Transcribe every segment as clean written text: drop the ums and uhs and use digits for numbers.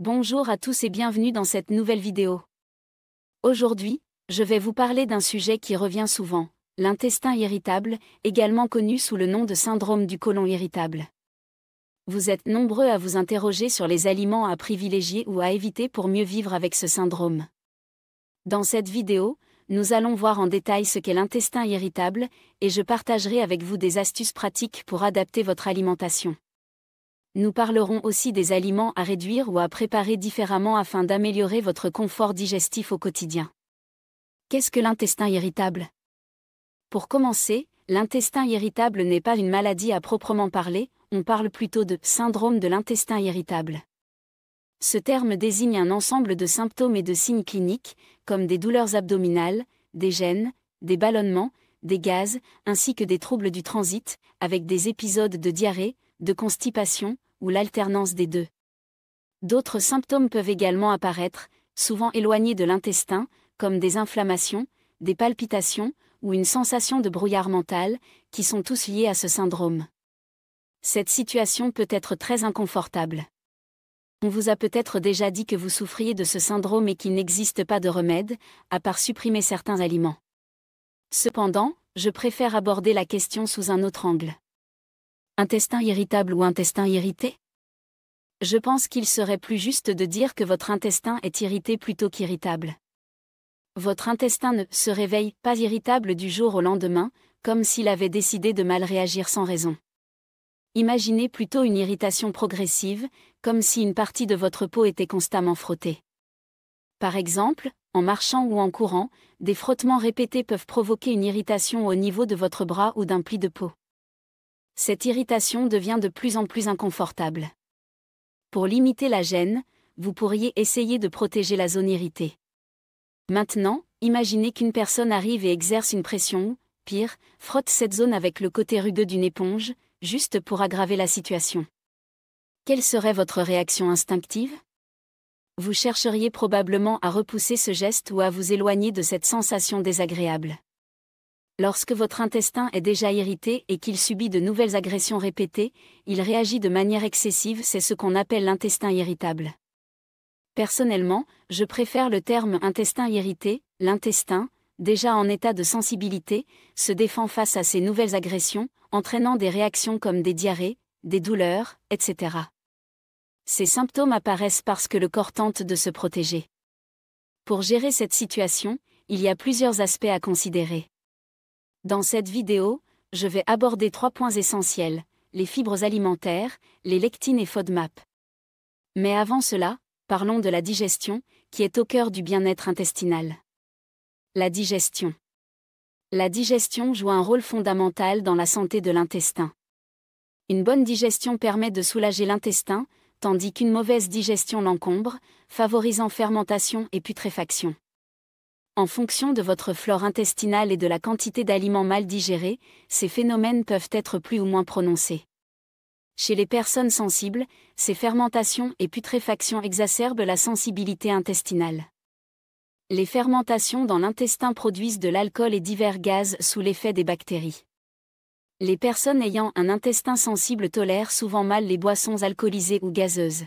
Bonjour à tous et bienvenue dans cette nouvelle vidéo. Aujourd'hui, je vais vous parler d'un sujet qui revient souvent, l'intestin irritable, également connu sous le nom de syndrome du côlon irritable. Vous êtes nombreux à vous interroger sur les aliments à privilégier ou à éviter pour mieux vivre avec ce syndrome. Dans cette vidéo, nous allons voir en détail ce qu'est l'intestin irritable, et je partagerai avec vous des astuces pratiques pour adapter votre alimentation. Nous parlerons aussi des aliments à réduire ou à préparer différemment afin d'améliorer votre confort digestif au quotidien. Qu'est-ce que l'intestin irritable ? Pour commencer, l'intestin irritable n'est pas une maladie à proprement parler, on parle plutôt de syndrome de l'intestin irritable. Ce terme désigne un ensemble de symptômes et de signes cliniques, comme des douleurs abdominales, des gènes, des ballonnements, des gaz, ainsi que des troubles du transit, avec des épisodes de diarrhée, de constipation, ou l'alternance des deux. D'autres symptômes peuvent également apparaître, souvent éloignés de l'intestin, comme des inflammations, des palpitations, ou une sensation de brouillard mental, qui sont tous liés à ce syndrome. Cette situation peut être très inconfortable. On vous a peut-être déjà dit que vous souffriez de ce syndrome et qu'il n'existe pas de remède, à part supprimer certains aliments. Cependant, je préfère aborder la question sous un autre angle. Intestin irritable ou intestin irrité ? Je pense qu'il serait plus juste de dire que votre intestin est irrité plutôt qu'irritable. Votre intestin ne se réveille pas irritable du jour au lendemain, comme s'il avait décidé de mal réagir sans raison. Imaginez plutôt une irritation progressive, comme si une partie de votre peau était constamment frottée. Par exemple, en marchant ou en courant, des frottements répétés peuvent provoquer une irritation au niveau de votre bras ou d'un pli de peau. Cette irritation devient de plus en plus inconfortable. Pour limiter la gêne, vous pourriez essayer de protéger la zone irritée. Maintenant, imaginez qu'une personne arrive et exerce une pression ou, pire, frotte cette zone avec le côté rugueux d'une éponge, juste pour aggraver la situation. Quelle serait votre réaction instinctive ? Vous chercheriez probablement à repousser ce geste ou à vous éloigner de cette sensation désagréable. Lorsque votre intestin est déjà irrité et qu'il subit de nouvelles agressions répétées, il réagit de manière excessive, c'est ce qu'on appelle l'intestin irritable. Personnellement, je préfère le terme intestin irrité. L'intestin, déjà en état de sensibilité, se défend face à ces nouvelles agressions, entraînant des réactions comme des diarrhées, des douleurs, etc. Ces symptômes apparaissent parce que le corps tente de se protéger. Pour gérer cette situation, il y a plusieurs aspects à considérer. Dans cette vidéo, je vais aborder 3 points essentiels, les fibres alimentaires, les lectines et FODMAP. Mais avant cela, parlons de la digestion, qui est au cœur du bien-être intestinal. La digestion. La digestion joue un rôle fondamental dans la santé de l'intestin. Une bonne digestion permet de soulager l'intestin, tandis qu'une mauvaise digestion l'encombre, favorisant fermentation et putréfaction. En fonction de votre flore intestinale et de la quantité d'aliments mal digérés, ces phénomènes peuvent être plus ou moins prononcés. Chez les personnes sensibles, ces fermentations et putréfactions exacerbent la sensibilité intestinale. Les fermentations dans l'intestin produisent de l'alcool et divers gaz sous l'effet des bactéries. Les personnes ayant un intestin sensible tolèrent souvent mal les boissons alcoolisées ou gazeuses.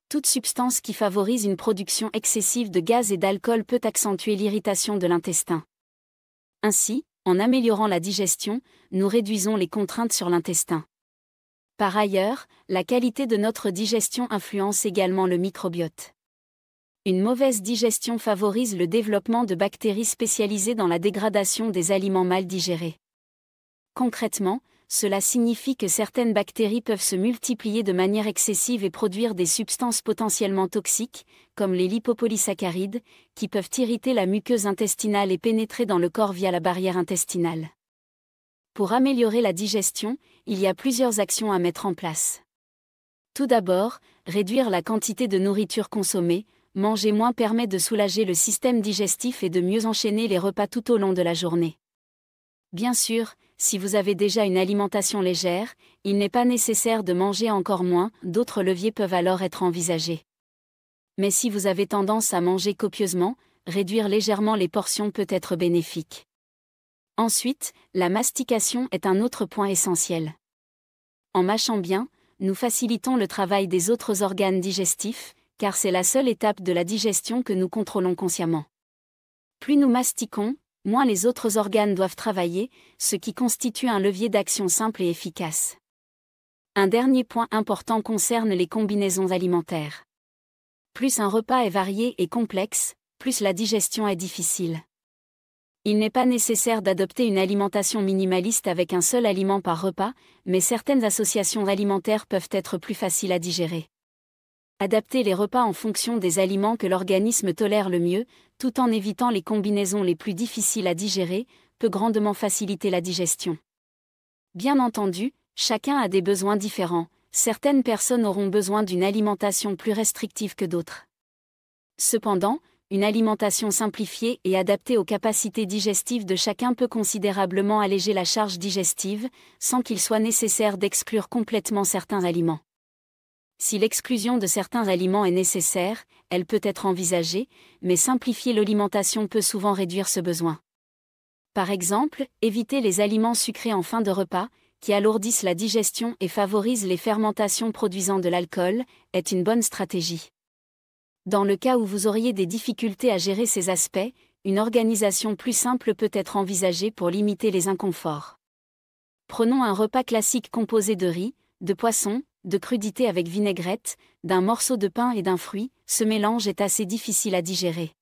Toute substance qui favorise une production excessive de gaz et d'alcool peut accentuer l'irritation de l'intestin. Ainsi, en améliorant la digestion, nous réduisons les contraintes sur l'intestin. Par ailleurs, la qualité de notre digestion influence également le microbiote. Une mauvaise digestion favorise le développement de bactéries spécialisées dans la dégradation des aliments mal digérés. Concrètement, cela signifie que certaines bactéries peuvent se multiplier de manière excessive et produire des substances potentiellement toxiques, comme les lipopolysaccharides, qui peuvent irriter la muqueuse intestinale et pénétrer dans le corps via la barrière intestinale. Pour améliorer la digestion, il y a plusieurs actions à mettre en place. Tout d'abord, réduire la quantité de nourriture consommée. Manger moins permet de soulager le système digestif et de mieux enchaîner les repas tout au long de la journée. Bien sûr, si vous avez déjà une alimentation légère, il n'est pas nécessaire de manger encore moins, d'autres leviers peuvent alors être envisagés. Mais si vous avez tendance à manger copieusement, réduire légèrement les portions peut être bénéfique. Ensuite, la mastication est un autre point essentiel. En mâchant bien, nous facilitons le travail des autres organes digestifs, car c'est la seule étape de la digestion que nous contrôlons consciemment. Plus nous mastiquons, moins les autres organes doivent travailler, ce qui constitue un levier d'action simple et efficace. Un dernier point important concerne les combinaisons alimentaires. Plus un repas est varié et complexe, plus la digestion est difficile. Il n'est pas nécessaire d'adopter une alimentation minimaliste avec un seul aliment par repas, mais certaines associations alimentaires peuvent être plus faciles à digérer. Adapter les repas en fonction des aliments que l'organisme tolère le mieux, tout en évitant les combinaisons les plus difficiles à digérer, peut grandement faciliter la digestion. Bien entendu, chacun a des besoins différents, certaines personnes auront besoin d'une alimentation plus restrictive que d'autres. Cependant, une alimentation simplifiée et adaptée aux capacités digestives de chacun peut considérablement alléger la charge digestive, sans qu'il soit nécessaire d'exclure complètement certains aliments. Si l'exclusion de certains aliments est nécessaire, elle peut être envisagée, mais simplifier l'alimentation peut souvent réduire ce besoin. Par exemple, éviter les aliments sucrés en fin de repas, qui alourdissent la digestion et favorisent les fermentations produisant de l'alcool, est une bonne stratégie. Dans le cas où vous auriez des difficultés à gérer ces aspects, une organisation plus simple peut être envisagée pour limiter les inconforts. Prenons un repas classique composé de riz, de poisson, de crudités avec vinaigrette, d'un morceau de pain et d'un fruit. Ce mélange est assez difficile à digérer.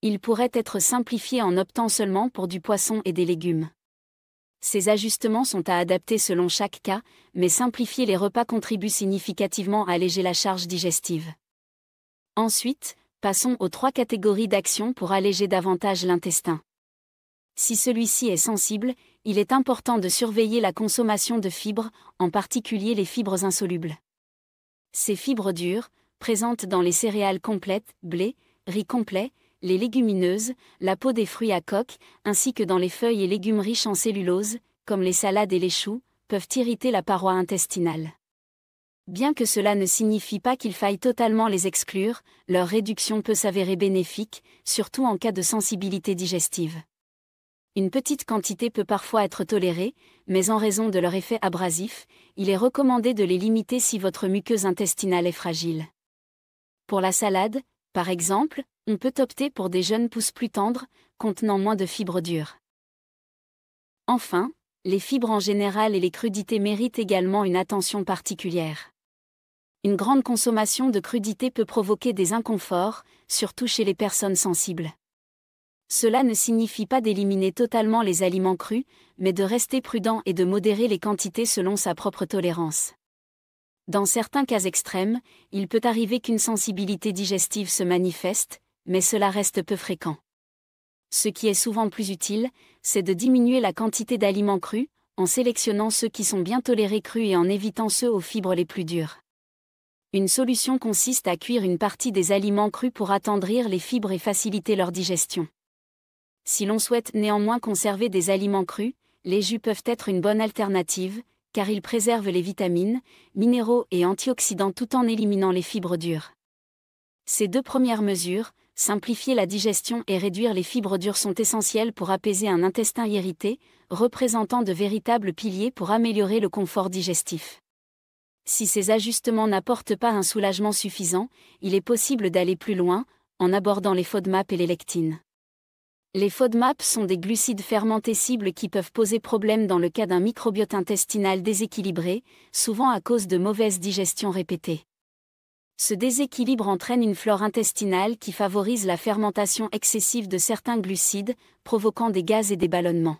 Il pourrait être simplifié en optant seulement pour du poisson et des légumes. Ces ajustements sont à adapter selon chaque cas, mais simplifier les repas contribue significativement à alléger la charge digestive. Ensuite, passons aux 3 catégories d'actions pour alléger davantage l'intestin. Si celui-ci est sensible, il est important de surveiller la consommation de fibres, en particulier les fibres insolubles. Ces fibres dures, présentes dans les céréales complètes, blé, riz complet, les légumineuses, la peau des fruits à coque, ainsi que dans les feuilles et légumes riches en cellulose, comme les salades et les choux, peuvent irriter la paroi intestinale. Bien que cela ne signifie pas qu'il faille totalement les exclure, leur réduction peut s'avérer bénéfique, surtout en cas de sensibilité digestive. Une petite quantité peut parfois être tolérée, mais en raison de leur effet abrasif, il est recommandé de les limiter si votre muqueuse intestinale est fragile. Pour la salade, par exemple, on peut opter pour des jeunes pousses plus tendres, contenant moins de fibres dures. Enfin, les fibres en général et les crudités méritent également une attention particulière. Une grande consommation de crudités peut provoquer des inconforts, surtout chez les personnes sensibles. Cela ne signifie pas d'éliminer totalement les aliments crus, mais de rester prudent et de modérer les quantités selon sa propre tolérance. Dans certains cas extrêmes, il peut arriver qu'une sensibilité digestive se manifeste, mais cela reste peu fréquent. Ce qui est souvent plus utile, c'est de diminuer la quantité d'aliments crus, en sélectionnant ceux qui sont bien tolérés crus et en évitant ceux aux fibres les plus dures. Une solution consiste à cuire une partie des aliments crus pour attendrir les fibres et faciliter leur digestion. Si l'on souhaite néanmoins conserver des aliments crus, les jus peuvent être une bonne alternative, car ils préservent les vitamines, minéraux et antioxydants tout en éliminant les fibres dures. Ces 2 premières mesures, simplifier la digestion et réduire les fibres dures, sont essentielles pour apaiser un intestin irrité, représentant de véritables piliers pour améliorer le confort digestif. Si ces ajustements n'apportent pas un soulagement suffisant, il est possible d'aller plus loin, en abordant les FODMAP et les lectines. Les FODMAP sont des glucides fermentés cibles qui peuvent poser problème dans le cas d'un microbiote intestinal déséquilibré, souvent à cause de mauvaise digestion répétée. Ce déséquilibre entraîne une flore intestinale qui favorise la fermentation excessive de certains glucides, provoquant des gaz et des ballonnements.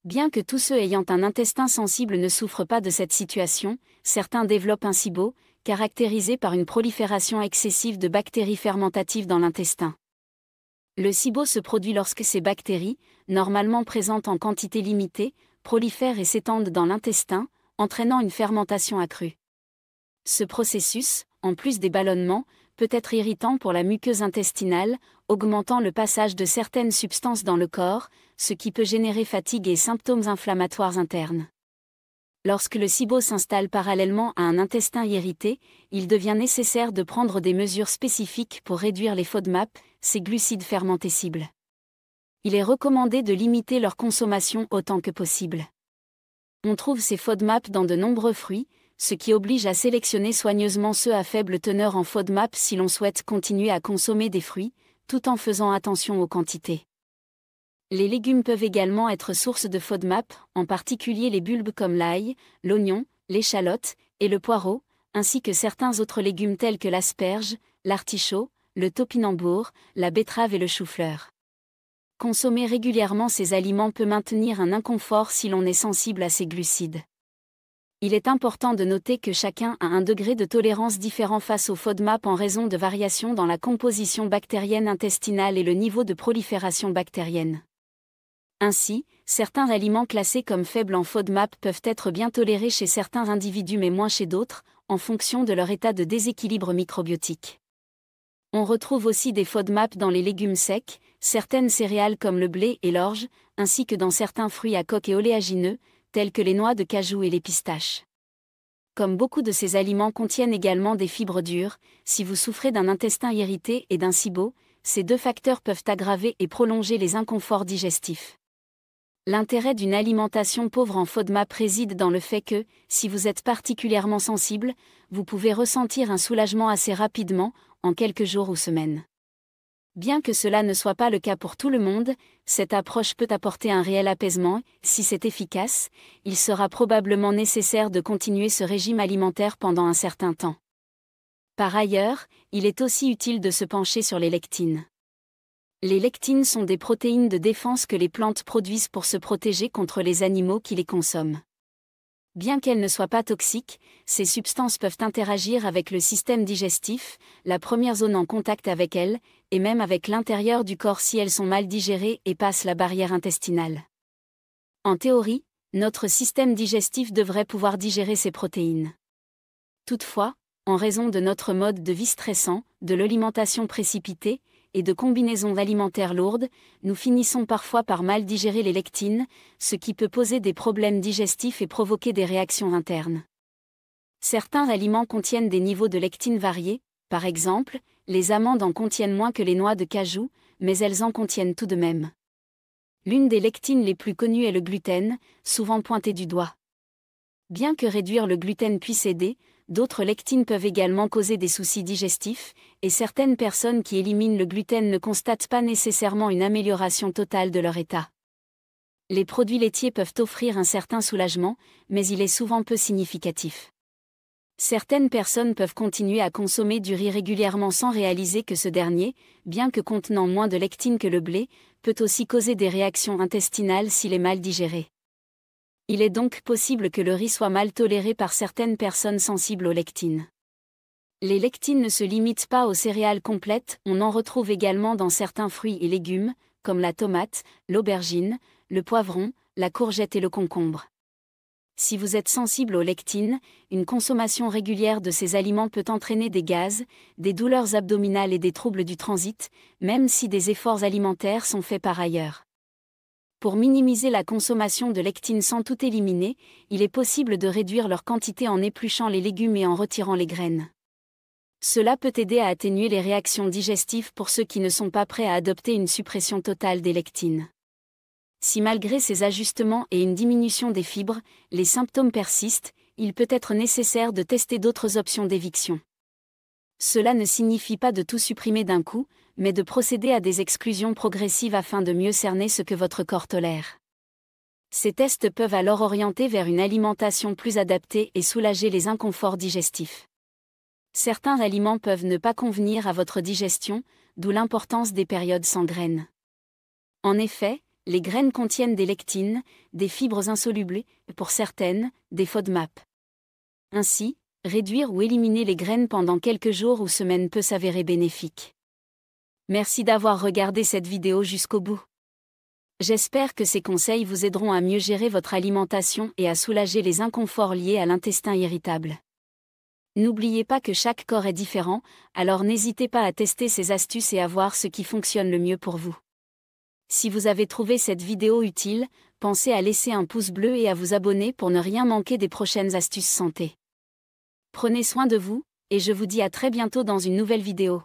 Bien que tous ceux ayant un intestin sensible ne souffrent pas de cette situation, certains développent un SIBO, caractérisé par une prolifération excessive de bactéries fermentatives dans l'intestin. Le SIBO se produit lorsque ces bactéries, normalement présentes en quantité limitée, prolifèrent et s'étendent dans l'intestin, entraînant une fermentation accrue. Ce processus, en plus des ballonnements, peut être irritant pour la muqueuse intestinale, augmentant le passage de certaines substances dans le corps, ce qui peut générer fatigue et symptômes inflammatoires internes. Lorsque le SIBO s'installe parallèlement à un intestin irrité, il devient nécessaire de prendre des mesures spécifiques pour réduire les FODMAP, ces glucides fermentés cibles. Il est recommandé de limiter leur consommation autant que possible. On trouve ces FODMAP dans de nombreux fruits, ce qui oblige à sélectionner soigneusement ceux à faible teneur en FODMAP si l'on souhaite continuer à consommer des fruits, tout en faisant attention aux quantités. Les légumes peuvent également être source de FODMAP, en particulier les bulbes comme l'ail, l'oignon, l'échalote et le poireau, ainsi que certains autres légumes tels que l'asperge, l'artichaut, le topinambour, la betterave et le chou-fleur. Consommer régulièrement ces aliments peut maintenir un inconfort si l'on est sensible à ces glucides. Il est important de noter que chacun a un degré de tolérance différent face au FODMAP en raison de variations dans la composition bactérienne intestinale et le niveau de prolifération bactérienne. Ainsi, certains aliments classés comme faibles en FODMAP peuvent être bien tolérés chez certains individus mais moins chez d'autres, en fonction de leur état de déséquilibre microbiotique. On retrouve aussi des FODMAP dans les légumes secs, certaines céréales comme le blé et l'orge, ainsi que dans certains fruits à coque et oléagineux, tels que les noix de cajou et les pistaches. Comme beaucoup de ces aliments contiennent également des fibres dures, si vous souffrez d'un intestin irrité et d'un SIBO, ces deux facteurs peuvent aggraver et prolonger les inconforts digestifs. L'intérêt d'une alimentation pauvre en FODMAP réside dans le fait que, si vous êtes particulièrement sensible, vous pouvez ressentir un soulagement assez rapidement, en quelques jours ou semaines. Bien que cela ne soit pas le cas pour tout le monde, cette approche peut apporter un réel apaisement. Si c'est efficace, il sera probablement nécessaire de continuer ce régime alimentaire pendant un certain temps. Par ailleurs, il est aussi utile de se pencher sur les lectines. Les lectines sont des protéines de défense que les plantes produisent pour se protéger contre les animaux qui les consomment. Bien qu'elles ne soient pas toxiques, ces substances peuvent interagir avec le système digestif, la première zone en contact avec elles, et même avec l'intérieur du corps si elles sont mal digérées et passent la barrière intestinale. En théorie, notre système digestif devrait pouvoir digérer ces protéines. Toutefois, en raison de notre mode de vie stressant, de l'alimentation précipitée, et de combinaisons alimentaires lourdes, nous finissons parfois par mal digérer les lectines, ce qui peut poser des problèmes digestifs et provoquer des réactions internes. Certains aliments contiennent des niveaux de lectines variés, par exemple, les amandes en contiennent moins que les noix de cajou, mais elles en contiennent tout de même. L'une des lectines les plus connues est le gluten, souvent pointé du doigt. Bien que réduire le gluten puisse aider, d'autres lectines peuvent également causer des soucis digestifs, et certaines personnes qui éliminent le gluten ne constatent pas nécessairement une amélioration totale de leur état. Les produits laitiers peuvent offrir un certain soulagement, mais il est souvent peu significatif. Certaines personnes peuvent continuer à consommer du riz régulièrement sans réaliser que ce dernier, bien que contenant moins de lectines que le blé, peut aussi causer des réactions intestinales s'il est mal digéré. Il est donc possible que le riz soit mal toléré par certaines personnes sensibles aux lectines. Les lectines ne se limitent pas aux céréales complètes, on en retrouve également dans certains fruits et légumes, comme la tomate, l'aubergine, le poivron, la courgette et le concombre. Si vous êtes sensible aux lectines, une consommation régulière de ces aliments peut entraîner des gaz, des douleurs abdominales et des troubles du transit, même si des efforts alimentaires sont faits par ailleurs. Pour minimiser la consommation de lectines sans tout éliminer, il est possible de réduire leur quantité en épluchant les légumes et en retirant les graines. Cela peut aider à atténuer les réactions digestives pour ceux qui ne sont pas prêts à adopter une suppression totale des lectines. Si malgré ces ajustements et une diminution des fibres, les symptômes persistent, il peut être nécessaire de tester d'autres options d'éviction. Cela ne signifie pas de tout supprimer d'un coup, mais de procéder à des exclusions progressives afin de mieux cerner ce que votre corps tolère. Ces tests peuvent alors orienter vers une alimentation plus adaptée et soulager les inconforts digestifs. Certains aliments peuvent ne pas convenir à votre digestion, d'où l'importance des périodes sans graines. En effet, les graines contiennent des lectines, des fibres insolubles et, pour certaines, des FODMAP. Ainsi, réduire ou éliminer les graines pendant quelques jours ou semaines peut s'avérer bénéfique. Merci d'avoir regardé cette vidéo jusqu'au bout. J'espère que ces conseils vous aideront à mieux gérer votre alimentation et à soulager les inconforts liés à l'intestin irritable. N'oubliez pas que chaque corps est différent, alors n'hésitez pas à tester ces astuces et à voir ce qui fonctionne le mieux pour vous. Si vous avez trouvé cette vidéo utile, pensez à laisser un pouce bleu et à vous abonner pour ne rien manquer des prochaines astuces santé. Prenez soin de vous, et je vous dis à très bientôt dans une nouvelle vidéo.